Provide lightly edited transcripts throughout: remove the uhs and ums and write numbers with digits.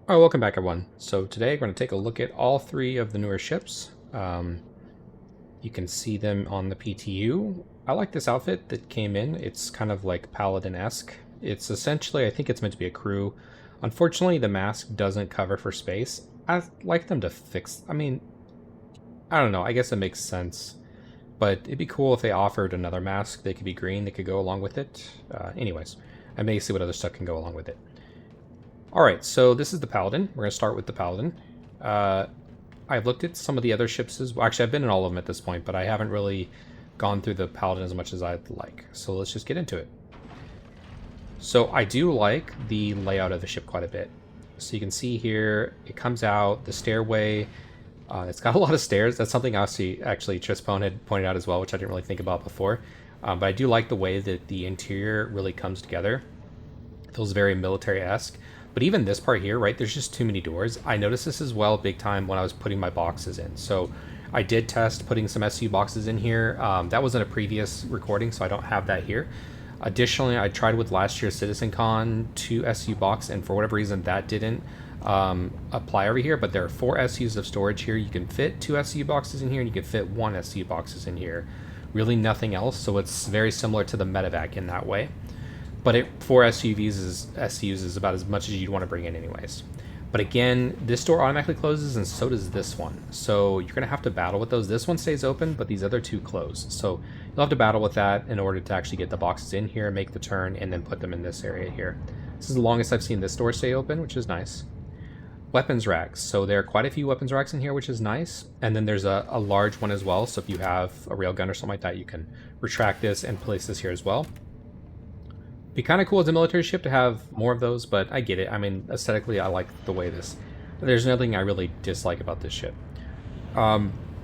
Alright, welcome back everyone. So today we're going to take a look at all three of the newer ships. You can see them on the PTU. I like this outfit that came in. It's kind of like Paladin-esque. It's essentially, I think it's meant to be a crew. Unfortunately, the mask doesn't cover for space. I'd like them to fix, I don't know, I guess it makes sense. But it'd be cool if they offered another mask. They could be green, they could go along with it. Anyways, I may see what other stuff can go along with it. Alright, so this is the Paladin. We're going to start with the Paladin. I've looked at some of the other ships as well. Actually, I've been in all of them at this point, but I haven't really gone through the Paladin as much as I'd like. So let's just get into it. So I do like the layout of the ship quite a bit. So you can see here, it comes out, the stairway. It's got a lot of stairs. That's something actually Trispone had pointed out as well, which I didn't really think about before. But I do like the way that the interior really comes together. It feels very military-esque. But even this part here, right, there's just too many doors. I noticed this as well big time when I was putting my boxes in. So I did test putting some SU boxes in here. That was in a previous recording, so I don't have that here. Additionally, I tried with last year's Citcon 2 SU box, and for whatever reason that didn't apply over here, but there are 4 SUs of storage here. You can fit 2 SU boxes in here, and you can fit 1 SU boxes in here. Really nothing else, so it's very similar to the medevac in that way. But 4 SUs is about as much as you'd want to bring in anyways. But again, this door automatically closes and so does this one. So you're going to have to battle with those. This one stays open, but these other 2 close. So you'll have to battle with that in order to actually get the boxes in here, make the turn, and then put them in this area here. This is the longest I've seen this door stay open, which is nice. Weapons racks. So there are quite a few weapons racks in here, which is nice. And then there's a large one as well. So if you have a railgun or something like that, you can retract this and place this here as well. Be kind of cool as a military ship to have more of those, but I get it. I mean, aesthetically, I like the way this... There's nothing I really dislike about this ship. At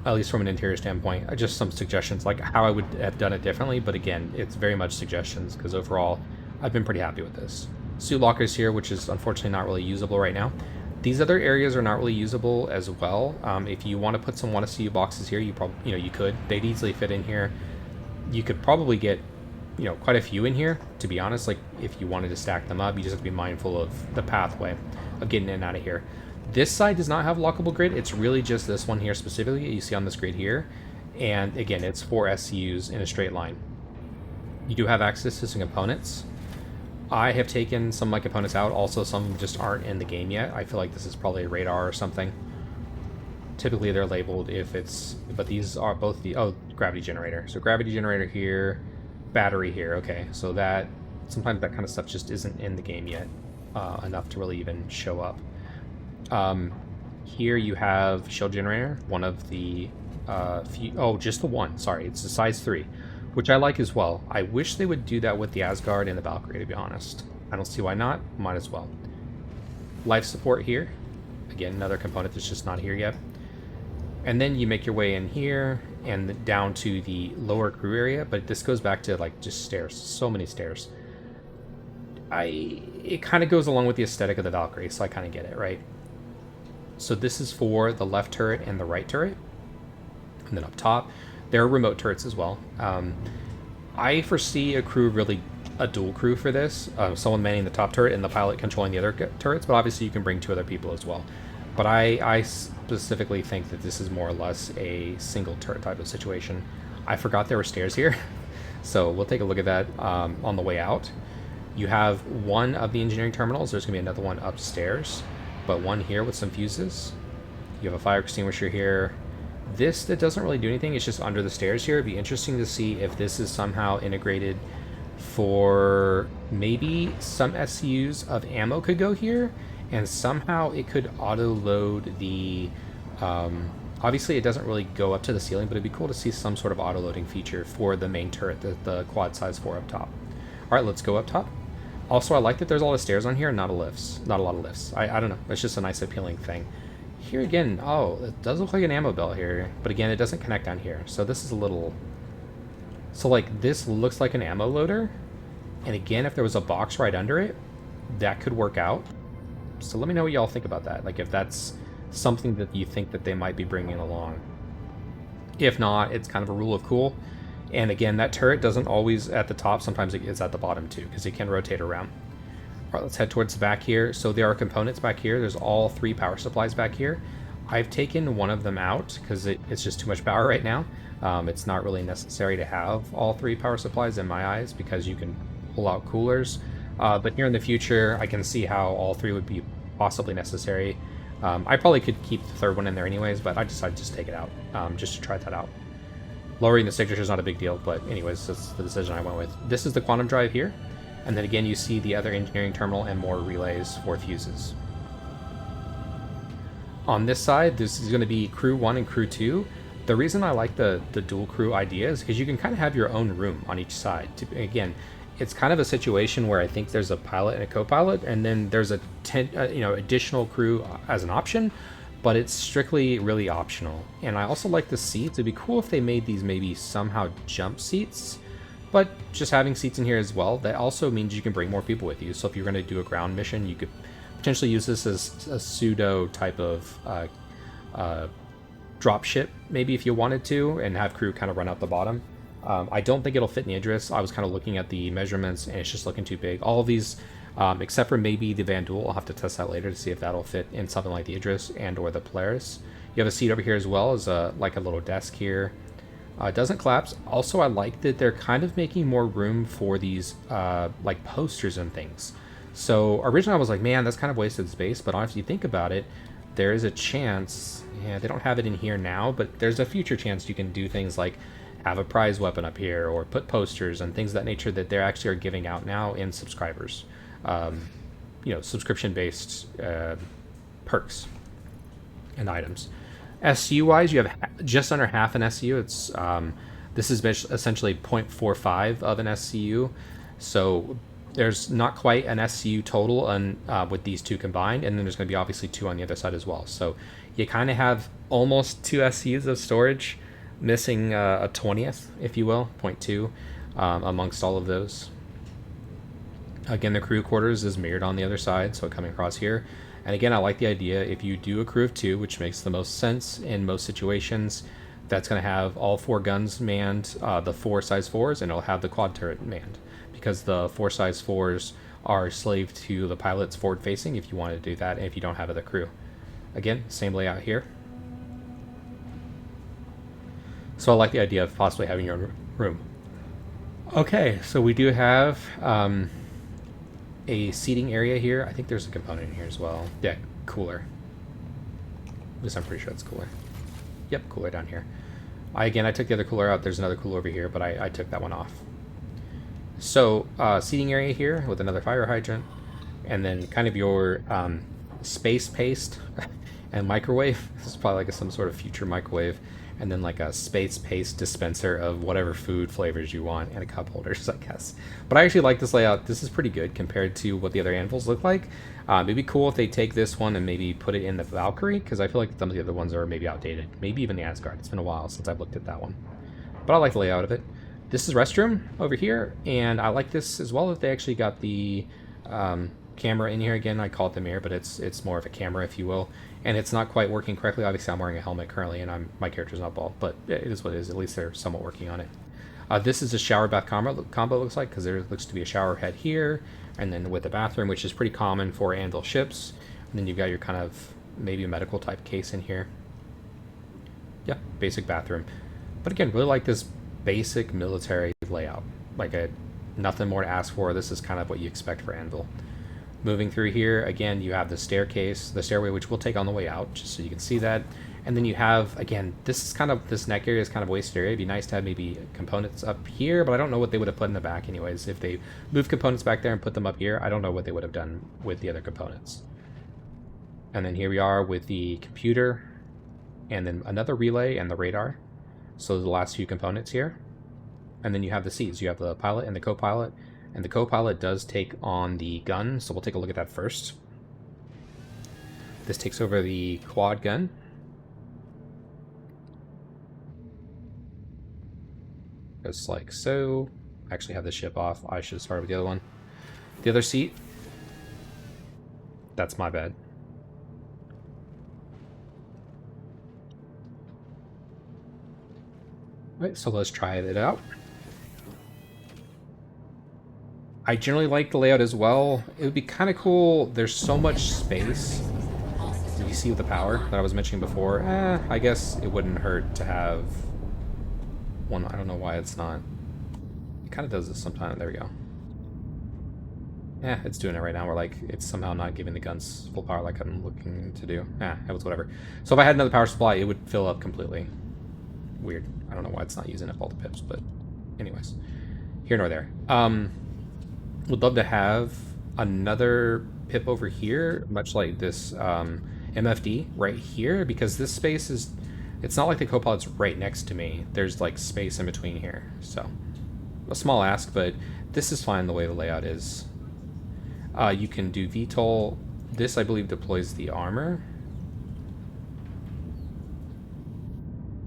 least from an interior standpoint. Just some suggestions, like how I would have done it differently, but again, it's very much suggestions, because overall, I've been pretty happy with this. Suit lockers here, which is unfortunately not really usable right now. These other areas are not really usable as well. If you want to put some 1SU boxes here, you could. They'd easily fit in here. You could probably get quite a few in here, to be honest. Like, if you wanted to stack them up, you just have to be mindful of the pathway of getting in and out of here. This side does not have lockable grid. It's really just this one here specifically, you see on this grid here. And again, it's 4 SUs in a straight line. You do have access to some components. I have taken some of my components out. Also, some of them just aren't in the game yet. I feel like this is probably a radar or something. Typically, they're labeled if it's... But these are both the... Oh, gravity generator. So gravity generator here... Battery here. Okay, so that sometimes that kind of stuff just isn't in the game yet enough to really even show up. Here you have shield generator, one of the just the one, sorry, it's a size 3, which I like as well. I wish they would do that with the Asgard and the Valkyrie, to be honest. I don't see why not. Might as well. Life support here, again, another component that's just not here yet. And then you make your way in here and down to the lower crew area, but this goes back to like just stairs. So many stairs. It kind of goes along with the aesthetic of the Valkyrie, so I kind of get it, right? So this is for the left turret and the right turret. And then up top, there are remote turrets as well. I foresee a dual crew for this. Someone manning the top turret and the pilot controlling the other turrets, but obviously you can bring 2 other people as well. But I specifically think that this is more or less a single turret type of situation. I forgot there were stairs here, so we'll take a look at that on the way out. You have one of the engineering terminals. There's going to be another one upstairs, but one here with some fuses. You have a fire extinguisher here. This that doesn't really do anything. It's just under the stairs here. It'd be interesting to see if this is somehow integrated for maybe some SUs of ammo could go here. And somehow it could auto-load the... obviously, it doesn't really go up to the ceiling, but it'd be cool to see some sort of auto-loading feature for the main turret, the quad size 4 up top. All right, let's go up top. Also, I like that there's a lot of stairs on here and not a lot of lifts. I don't know. It's just a nice, appealing thing. Here again, oh, it does look like an ammo belt here. But again, it doesn't connect down here. So this is a little... So, like, this looks like an ammo loader. And again, if there was a box right under it, that could work out. So let me know what y'all think about that. Like, if that's something that you think that they might be bringing along. If not, it's kind of a rule of cool. And again, that turret doesn't always at the top. Sometimes it's at the bottom too, because it can rotate around. All right, let's head towards the back here. So there are components back here. There's all 3 power supplies back here. I've taken one of them out because it's just too much power right now. It's not really necessary to have all 3 power supplies in my eyes because you can pull out coolers. But here in the future, I can see how all 3 would be possibly necessary. I probably could keep the 3rd one in there anyways, but I decided to just take it out just to try that out. Lowering the signature is not a big deal, but anyways, that's the decision I went with. This is the quantum drive here. And then again, you see the other engineering terminal and more relays for fuses. On this side, this is going to be crew 1 and crew 2. The reason I like the dual crew idea is because you can kind of have your own room on each side. Again, it's kind of a situation where I think there's a pilot and a co-pilot, and then there's a additional crew as an option, but it's strictly really optional. And I also like the seats. It'd be cool if they made these maybe somehow jump seats. But just having seats in here as well, that also means you can bring more people with you. So if you're going to do a ground mission, you could potentially use this as a pseudo type of drop ship, maybe if you wanted to, and have crew kind of run out the bottom. I don't think it'll fit in the Idris. I was kind of looking at the measurements, and it's just looking too big. All of these, except for maybe the Van Duel, I'll have to test that later to see if that'll fit in something like the Idris and or the Polaris. You have a seat over here as well as like a little desk here. It doesn't collapse. Also, I like that they're kind of making more room for these like posters and things. So originally I was like, man, that's kind of wasted space. But honestly, you think about it, there is a chance. Yeah, they don't have it in here now, but there's a future chance you can do things like have a prize weapon up here or put posters and things of that nature that they actually are giving out now in subscribers. Subscription-based perks and items. SU wise, you have just under half an SU. It's this is essentially 0.45 of an SCU, so there's not quite an SCU total with these 2 combined, and then there's going to be obviously 2 on the other side as well. So you kind of have almost 2 SCUs of storage, missing a 20th, if you will, 0.2 amongst all of those. Again, the crew quarters is mirrored on the other side, so coming across here. And again, I like the idea, if you do a crew of 2, which makes the most sense in most situations, that's going to have all 4 guns manned, the 4 size 4s, and it'll have the quad turret manned. Because the 4 size 4s are slave to the pilot's forward facing if you want to do that, and if you don't have other crew. Again, same layout here. So I like the idea of possibly having your own room. Okay, so we do have a seating area here. I think there's a component in here as well. Yeah, cooler. At least I'm pretty sure it's cooler. Yep, cooler down here. I took the other cooler out. There's another cooler over here, but I took that one off. So, seating area here with another fire hydrant, and then kind of your space paste and microwave. This is probably like some sort of future microwave. And then like a space paste dispenser of whatever food flavors you want, and a cup holders, I guess. But I actually like this layout. This is pretty good compared to what the other anvils look like. It'd be cool if they take this one and maybe put it in the Valkyrie, because I feel like some of the other ones are maybe outdated. Maybe even the Asgard. It's been a while since I've looked at that one. But I like the layout of it. This is restroom over here, and I like this as well that they actually got the camera in here. Again, I call it the mirror, but it's more of a camera, if you will. And it's not quite working correctly. Obviously, I'm wearing a helmet currently, and my character's not bald, but it is what it is. At least they're somewhat working on it. This is a shower bath combo looks like, because there looks to be a shower head here, and then with the bathroom, which is pretty common for anvil ships. And then you've got your kind of maybe a medical type case in here. Yeah, basic bathroom. But again, really like this basic military layout. Like nothing more to ask for. This is kind of what you expect for anvil. Moving through here, again, you have the stairway, which we'll take on the way out, just so you can see that. And then you have, again, this neck area is kind of a wasted area. It'd be nice to have maybe components up here, but I don't know what they would have put in the back anyways. If they moved components back there and put them up here, I don't know what they would have done with the other components. And then here we are with the computer, and then another relay and the radar. So the last few components here. And then you have the seats. You have the pilot and the co-pilot. And the co-pilot does take on the gun, so we'll take a look at that first. This takes over the quad gun. Just like so. I actually have the ship off. I should have started with the other one. The other seat. That's my bad. Right, so let's try it out. I generally like the layout as well. It would be kind of cool. There's so much space. Did you see with the power that I was mentioning before? I guess it wouldn't hurt to have one. I don't know why it's not. It kind of does this sometimes. There we go. It's doing it right now. We're like, it's somehow not giving the guns full power like I'm looking to do. It was whatever. So if I had another power supply, it would fill up completely. Weird. I don't know why it's not using up all the pips, but anyways. Here nor there. Would love to have another pip over here, much like this MFD right here, because this space is, it's not like the Copilot's right next to me. There's like space in between here. So a small ask, but this is fine the way the layout is. You can do VTOL. This, I believe, deploys the armor.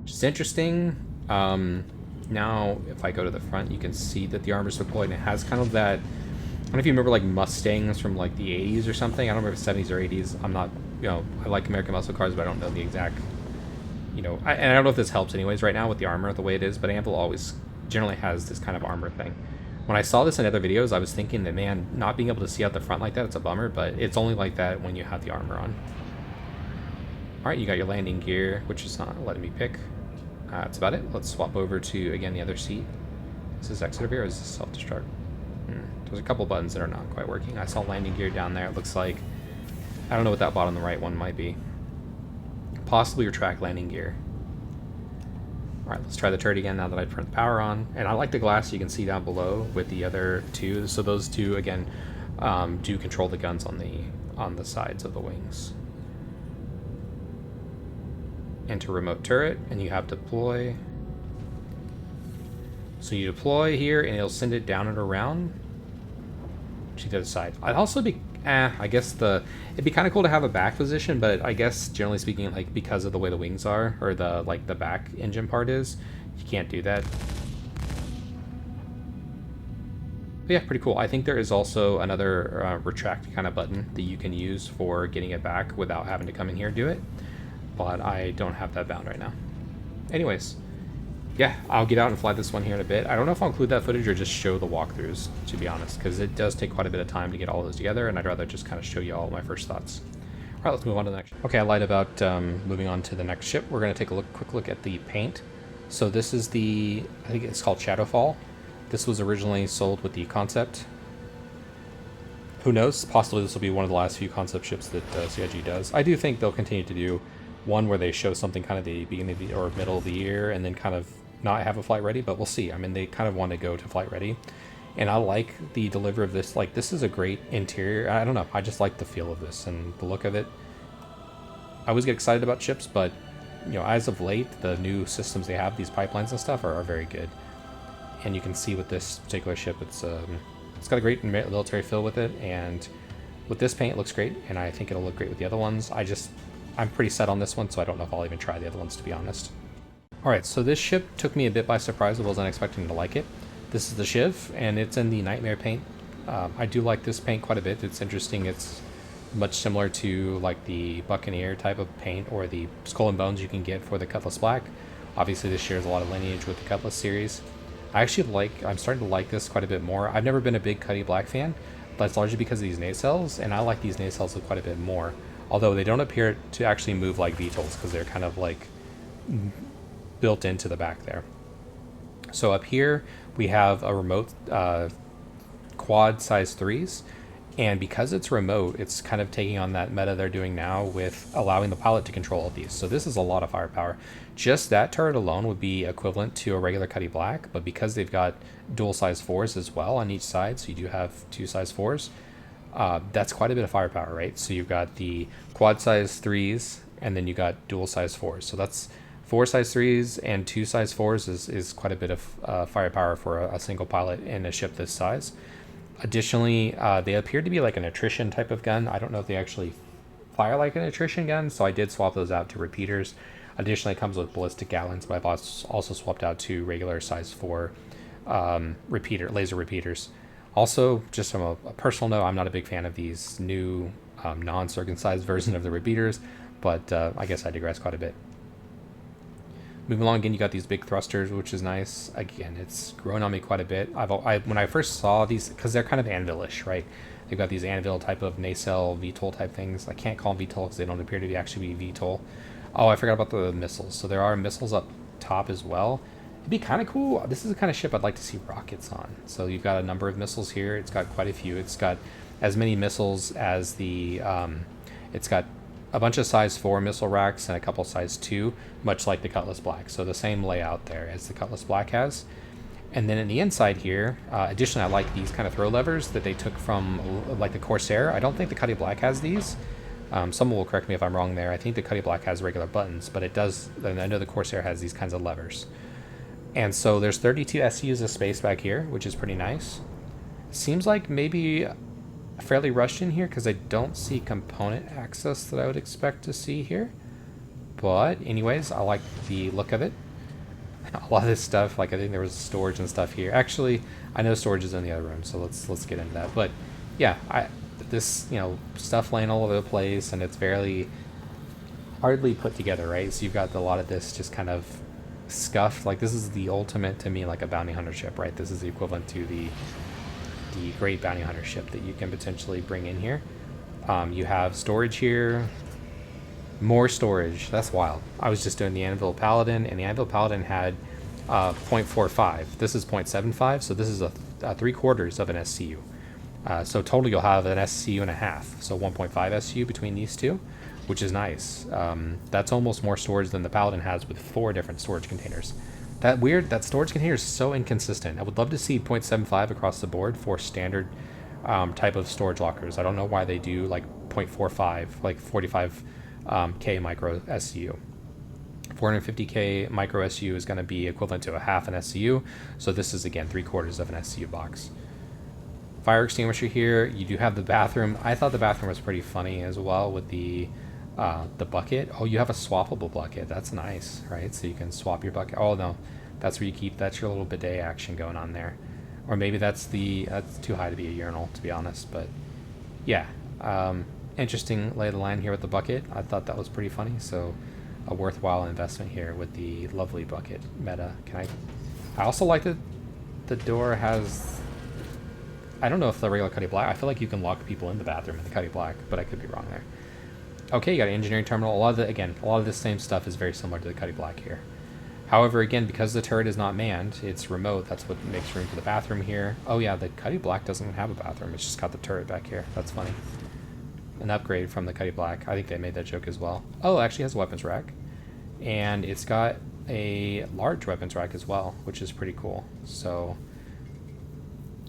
Which is interesting. Now, if I go to the front, you can see that the armor's deployed, and it has kind of that... I don't know if you remember, like, Mustangs from, like, the 80s or something. I don't remember if it's 70s or 80s. I'm not... You know, I like American muscle cars, but I don't know the exact... You know... and I don't know if this helps anyways right now with the armor the way it is, but Anvil always generally has this kind of armor thing. When I saw this in other videos, I was thinking that, man, not being able to see out the front like that, it's a bummer, but it's only like that when you have the armor on. Alright, you got your landing gear, which is not letting me pick. That's about it. Let's swap over to, again, the other seat. Is this exit over here, or is this self-destruct? There's a couple buttons that are not quite working. I saw landing gear down there. It looks like... I don't know what that bottom right one might be. Possibly retract landing gear. Alright, let's try the turret again now that I turned the power on. And I like the glass you can see down below with the other two. So those two, again, do control the guns on the sides of the wings. Enter remote turret, and you have deploy. So you deploy here, and it'll send it down and around to the other side. I'd also be... I guess it'd be kind of cool to have a back position, but I guess generally speaking, like, because of the way the wings are, or the back engine part is, you can't do that. But yeah, pretty cool. I think there is also another retract kind of button that you can use for getting it back without having to come in here and do it, but I don't have that bound right now. Anyways, yeah, I'll get out and fly this one here in a bit. I don't know if I'll include that footage or just show the walkthroughs, to be honest, because it does take quite a bit of time to get all of those together, and I'd rather just kind of show you all my first thoughts. All right, let's move on to the next. Okay, I lied about moving on to the next ship. We're going to take a quick look at the paint. So this is the, I think it's called Shadowfall. This was originally sold with the concept. Who knows? Possibly this will be one of the last few concept ships that CIG does. I do think they'll continue to do one where they show something kind of the beginning of the, or middle of the year, and then kind of not have a flight ready, but we'll see. I mean, they kind of want to go to flight ready, and I like the delivery of this. Like, this is a great interior. I don't know, I just like the feel of this and the look of it. I always get excited about ships, but you know, as of late, the new systems they have, these pipelines and stuff, are very good. And you can see with this particular ship, it's got a great military feel with it, and with this paint it looks great, and I think it'll look great with the other ones. I'm pretty set on this one, so I don't know if I'll even try the other ones, to be honest. Alright, so this ship took me a bit by surprise. I wasn't expecting to like it. This is the Shiv, and it's in the Nightmare paint. I do like this paint quite a bit. It's interesting. It's much similar to like the Buccaneer type of paint, or the Skull and Bones you can get for the Cutlass Black. Obviously this shares a lot of lineage with the Cutlass series. I'm starting to like this quite a bit more. I've never been a big Cutty Black fan, but it's largely because of these nacelles, and I like these nacelles quite a bit more. Although they don't appear to actually move like VTOLs, because they're kind of like built into the back there. So up here we have a remote quad size 3s, and because it's remote, it's kind of taking on that meta they're doing now with allowing the pilot to control all these. So this is a lot of firepower. Just that turret alone would be equivalent to a regular Cutty Black, but because they've got dual size 4s as well on each side, so you do have 2 size 4s, that's quite a bit of firepower, right? So you've got the quad size 3s, and then you got dual size 4s. So that's 4 size 3s and 2 size 4s is quite a bit of firepower for a single pilot in a ship this size. Additionally, they appear to be like an attrition type of gun. I don't know if they actually fire like an attrition gun, so I did swap those out to repeaters. Additionally, it comes with ballistic gallons, but I've also swapped out to regular size 4 laser repeaters. Also, just from a personal note, I'm not a big fan of these new non-circumcised version of the repeaters, but I guess I digress quite a bit. Moving along, again, you got these big thrusters, which is nice. Again, it's grown on me quite a bit. When I first saw these, because they're kind of anvilish, right? They've got these anvil type of nacelle VTOL type things. I can't call them VTOL because they don't appear to be actually be VTOL. Oh, I forgot about the missiles. So there are missiles up top as well. It'd be kind of cool. This is the kind of ship I'd like to see rockets on. So you've got a number of missiles here. It's got quite a few. It's got as many missiles as the... it's got a bunch of size 4 missile racks and a couple size 2, much like the Cutlass Black. So the same layout there as the Cutlass Black has. And then in the inside here, additionally, I like these kind of throw levers that they took from like the Corsair. I don't think the Cutty Black has these. Someone will correct me if I'm wrong there. I think the Cutty Black has regular buttons, but it does, and I know the Corsair has these kinds of levers. And so there's 32 SCUs of space back here, which is pretty nice. Seems like maybe fairly rushed in here because I don't see component access that I would expect to see here. But anyways, I like the look of it. A lot of this stuff, like I think there was storage and stuff here. Actually, I know storage is in the other room, so let's get into that. But yeah, this, you know, stuff laying all over the place, and it's very hardly put together, right? So you've got a lot of this just kind of scuffed. Like this is the ultimate to me, like a bounty hunter ship, right? This is the equivalent to the great bounty hunter ship that you can potentially bring in here. You have storage here. More storage. That's wild. I was just doing the Anvil Paladin, and the Anvil Paladin had 0.45. This is 0.75, so this is a 3/4 of an SCU. So total you'll have an SCU and a half, so 1.5 SCU between these two, which is nice. That's almost more storage than the Paladin has with 4 different storage containers. That storage container is so inconsistent. I would love to see 0.75 across the board for standard type of storage lockers. I don't know why they do like 0.45, like 45 K micro SCU. 450K micro SCU is going to be equivalent to a half an SCU, so this is again 3/4 of an SCU box. Fire extinguisher here. You do have the bathroom. I thought the bathroom was pretty funny as well with the bucket. Oh, you have a swappable bucket. That's nice, right? So you can swap your bucket. Oh no, that's where you keep. That's your little bidet action going on there, or maybe that's too high to be a urinal, to be honest. But yeah. Interesting lay of the line here with the bucket. I thought that was pretty funny, so a worthwhile investment here with the lovely bucket meta. I also like that the door has, I don't know if the regular Cutty Black, I feel like you can lock people in the bathroom in the Cutty Black, but I could be wrong there. Okay, you got an engineering terminal. A lot of this same stuff is very similar to the Cutty Black here. However, again, because the turret is not manned, it's remote. That's what makes room for the bathroom here. Oh yeah, the Cutty Black doesn't have a bathroom. It's just got the turret back here. That's funny. An upgrade from the Cutty Black. I think they made that joke as well. Oh, it actually has a weapons rack. And it's got a large weapons rack as well, which is pretty cool. So,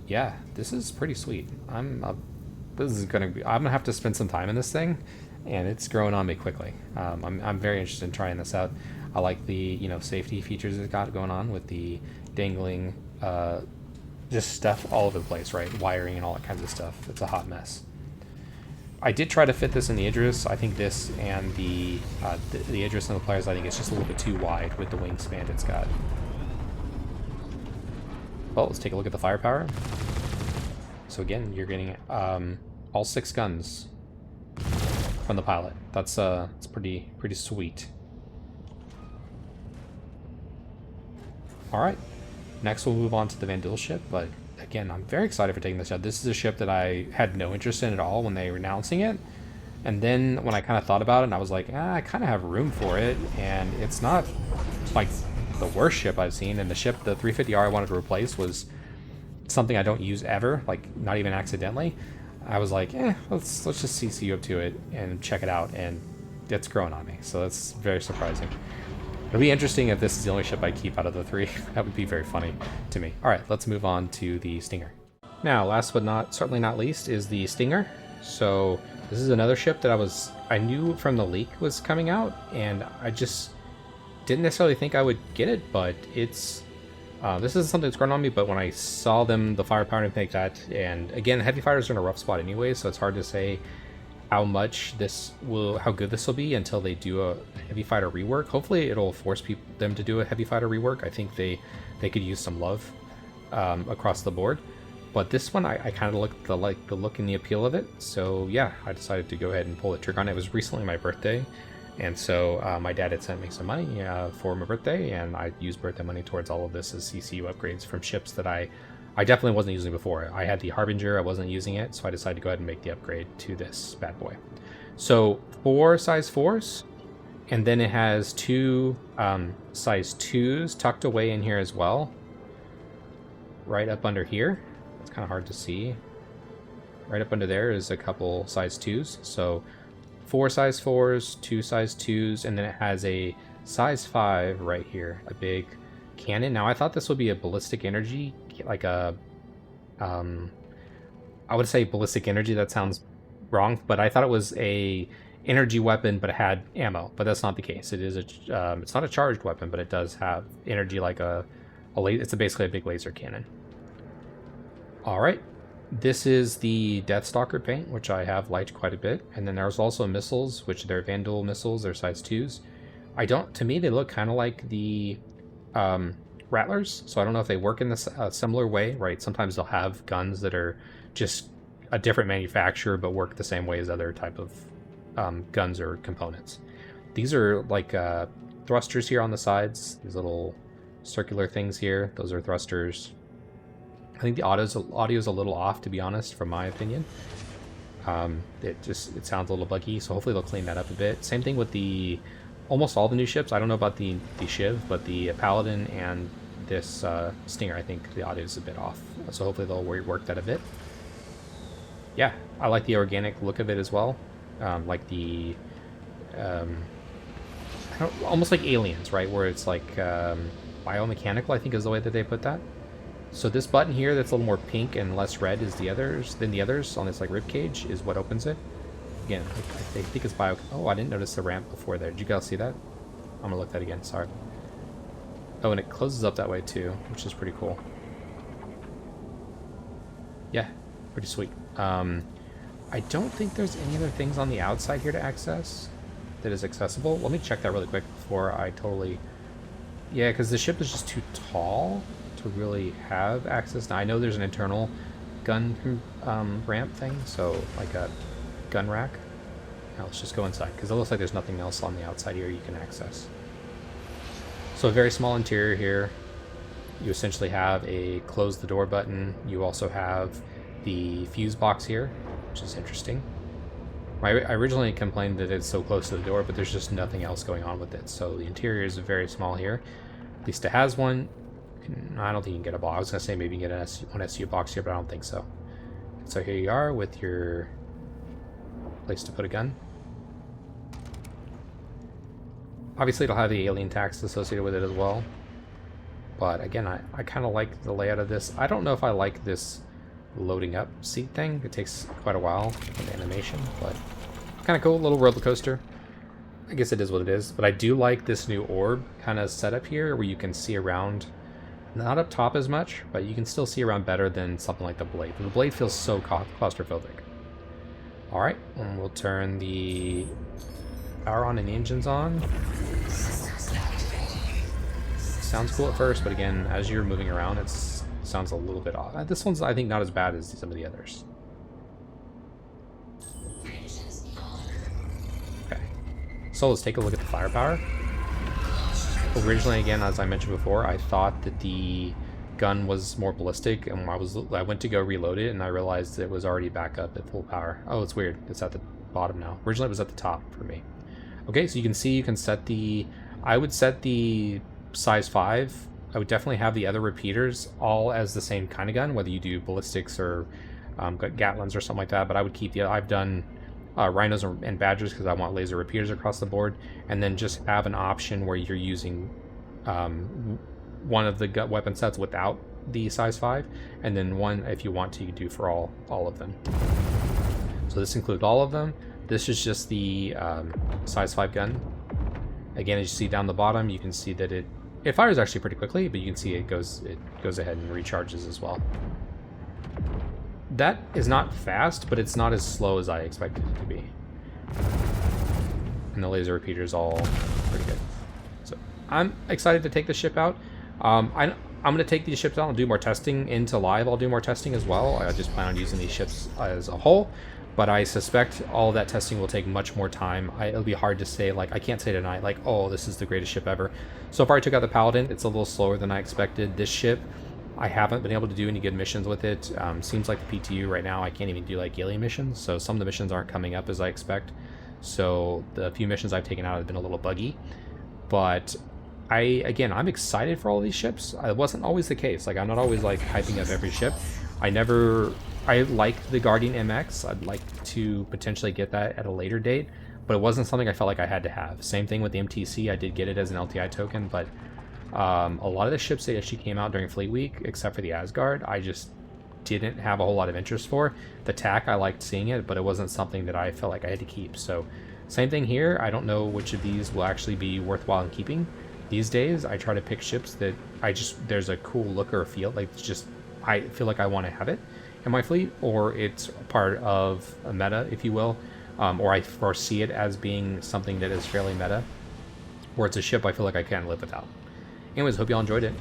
yeah, this is pretty sweet. I'm gonna have to spend some time in this thing, and it's growing on me quickly. I'm very interested in trying this out. I like the safety features it's got going on with the dangling just stuff all over the place, right? Wiring and all that kinds of stuff. It's a hot mess. I did try to fit this in the Idris. I think this and the Idris and the Players, I think it's just a little bit too wide with the wingspan it's got. Well, let's take a look at the firepower. So again, you're getting all 6 guns from the pilot. That's it's pretty sweet. All right, next we'll move on to the Van Dil ship, but again, I'm very excited for taking this ship. This is a ship that I had no interest in at all when they were announcing it. And then when I kind of thought about it, and I was like, I kind of have room for it. And it's not like the worst ship I've seen. And the 350R I wanted to replace was something I don't use ever, like not even accidentally. I was like, let's just CC up to it and check it out. And it's growing on me. So that's very surprising. It'll be interesting if this is the only ship I keep out of the 3. That would be very funny to me. All right, let's move on to the Stinger. Now, last but certainly not least, is the Stinger. So this is another ship that I knew from the leak was coming out, and I just didn't necessarily think I would get it, but it's this is something that's grown on me. But when I saw them, the firepower and everything like that, and again, heavy fighters are in a rough spot anyway, so it's hard to say how good this will be until they do a heavy fighter rework. Hopefully it'll force them to do a heavy fighter rework. I think they could use some love across the board. But this one, I kind of like the look and the appeal of it. So yeah, I decided to go ahead and pull the trigger on it. It was recently my birthday, And so my dad had sent me some money for my birthday, and I used birthday money towards all of this as CCU upgrades from ships that I definitely wasn't using before. I had the Harbinger, I wasn't using it, so I decided to go ahead and make the upgrade to this bad boy. So 4 size 4s, and then it has 2 size 2s tucked away in here as well. Right up under here. It's kind of hard to see. Right up under there is a couple size 2s. So 4 size 4s, 2 size 2s, and then it has a size 5 right here, a big cannon. Now I thought this would be a ballistic energy, like a I would say ballistic energy, that sounds wrong, but I thought it was a energy weapon, but it had ammo. But that's not the case. It is it's not a charged weapon, but it does have energy like it's basically a big laser cannon. All right, this is the Deathstalker paint, which I have liked quite a bit, and then there's also missiles, which they're Vandal missiles. They're size 2s. To me, they look kind of like the Rattlers, so I don't know if they work in this similar way, right? Sometimes they'll have guns that are just a different manufacturer but work the same way as other type of guns or components. These are like thrusters here on the sides, these little circular things here. Those are thrusters. I think the audio's a little off, to be honest, from my opinion. It sounds a little buggy, so hopefully they'll clean that up a bit. Same thing with almost all the new ships. I don't know about the Shiv, but the Paladin and this Stinger, I think the audio is a bit off. So hopefully they'll rework that a bit. Yeah, I like the organic look of it as well. Like the almost like Aliens, right? Where it's like biomechanical, I think is the way that they put that. So this button here that's a little more pink and less red is the others on this like rib cage is what opens it. Again, I think it's bio. Oh, I didn't notice the ramp before there. Did you guys see that? I'm gonna look that again. Sorry. Oh, and it closes up that way too, which is pretty cool. Yeah, pretty sweet. I don't think there's any other things on the outside here to access that is accessible. Let me check that really quick before I totally... Yeah, because the ship is just too tall to really have access. Now, I know there's an internal gun ramp thing, so like a gun rack. Now let's just go inside, because it looks like there's nothing else on the outside here you can access. So a very small interior here. You essentially have a close the door button. You also have the fuse box here, which is interesting. I originally complained that it's so close to the door, but there's just nothing else going on with it. So the interior is very small here. At least it has one. I don't think you can get a box. I was going to say maybe you can get one SU box here, but I don't think so. So here you are with your place to put a gun. Obviously it'll have the alien tax associated with it as well. But again, I kind of like the layout of this. I don't know if I like this loading up seat thing. It takes quite a while for the animation, but kind of cool. Little roller coaster. I guess it is what it is. But I do like this new orb kind of setup here where you can see around. Not up top as much, but you can still see around better than something like the Blade. The Blade feels so claustrophobic. Alright, and we'll turn the power on and the engines on. Sounds cool at first, but again, as you're moving around, it sounds a little bit off. This one's, I think, not as bad as some of the others. Okay, so let's take a look at the firepower. Originally, again, as I mentioned before, I thought that the gun was more ballistic, and I went to go reload it, and I realized it was already back up at full power. Oh, it's weird. It's at the bottom now. Originally, it was at the top for me. Okay, so you can set the... I would set the size 5. I would definitely have the other repeaters all as the same kind of gun, whether you do ballistics or Gatlins or something like that, but I would keep the... I've done Rhinos and Badgers because I want laser repeaters across the board, and then just have an option where you're using one of the weapon sets without the size 5, and then one if you want to, you do for all of them. So this includes all of them. This is just the size 5 gun. Again, as you see down the bottom, you can see that it fires actually pretty quickly, but you can see it goes ahead and recharges as well. That is not fast, but it's not as slow as I expected it to be. And the laser repeater is all pretty good. So I'm excited to take the ship out. I'm going to take these ships out and do more testing into live. I'll do more testing as well. I just plan on using these ships as a whole. but I suspect all that testing will take much more time. It'll be hard to say, like, I can't say tonight, like, oh, this is the greatest ship ever. So far I took out the Paladin. It's a little slower than I expected. This ship, I haven't been able to do any good missions with it. Seems like the PTU right now, I can't even do like alien missions, so some of the missions aren't coming up as I expect. So the few missions I've taken out have been a little buggy. But I'm excited for all these ships. It wasn't always the case. Like, I'm not always like hyping up every ship. I like the Guardian MX. I'd like to potentially get that at a later date, but it wasn't something I felt like I had to have. Same thing with the MTC. I did get it as an LTI token, but a lot of the ships that actually came out during Fleet Week, except for the Asgard, I just didn't have a whole lot of interest for. The TAC, I liked seeing it, but it wasn't something that I felt like I had to keep. So same thing here. I don't know which of these will actually be worthwhile in keeping. These days, I try to pick ships that there's a cool look or a feel. Like, it's just, I feel like I want to have it in my fleet, or it's part of a meta, if you will, or I foresee it as being something that is fairly meta, or it's a ship I feel like I can't live without. Anyways, hope y'all enjoyed it.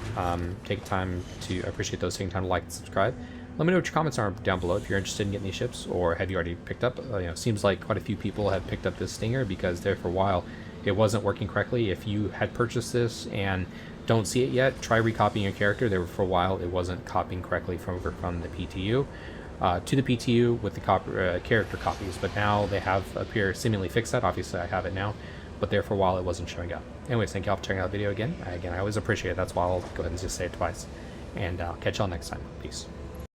Take time to, I appreciate those taking time to like and subscribe. Let me know what your comments are down below if you're interested in getting these ships, or have you already picked up. Seems like quite a few people have picked up this Stinger because there for a while it wasn't working correctly. If you had purchased this and don't see it yet, try recopying your character. There for a while it wasn't copying correctly from the PTU to the PTU with the character copies, but now they have seemingly fixed that. Obviously I have it now, but there for a while it wasn't showing up. Anyways, thank y'all for checking out the video again. I always appreciate it. That's why I'll go ahead and just say it twice, and I'll catch y'all next time. Peace.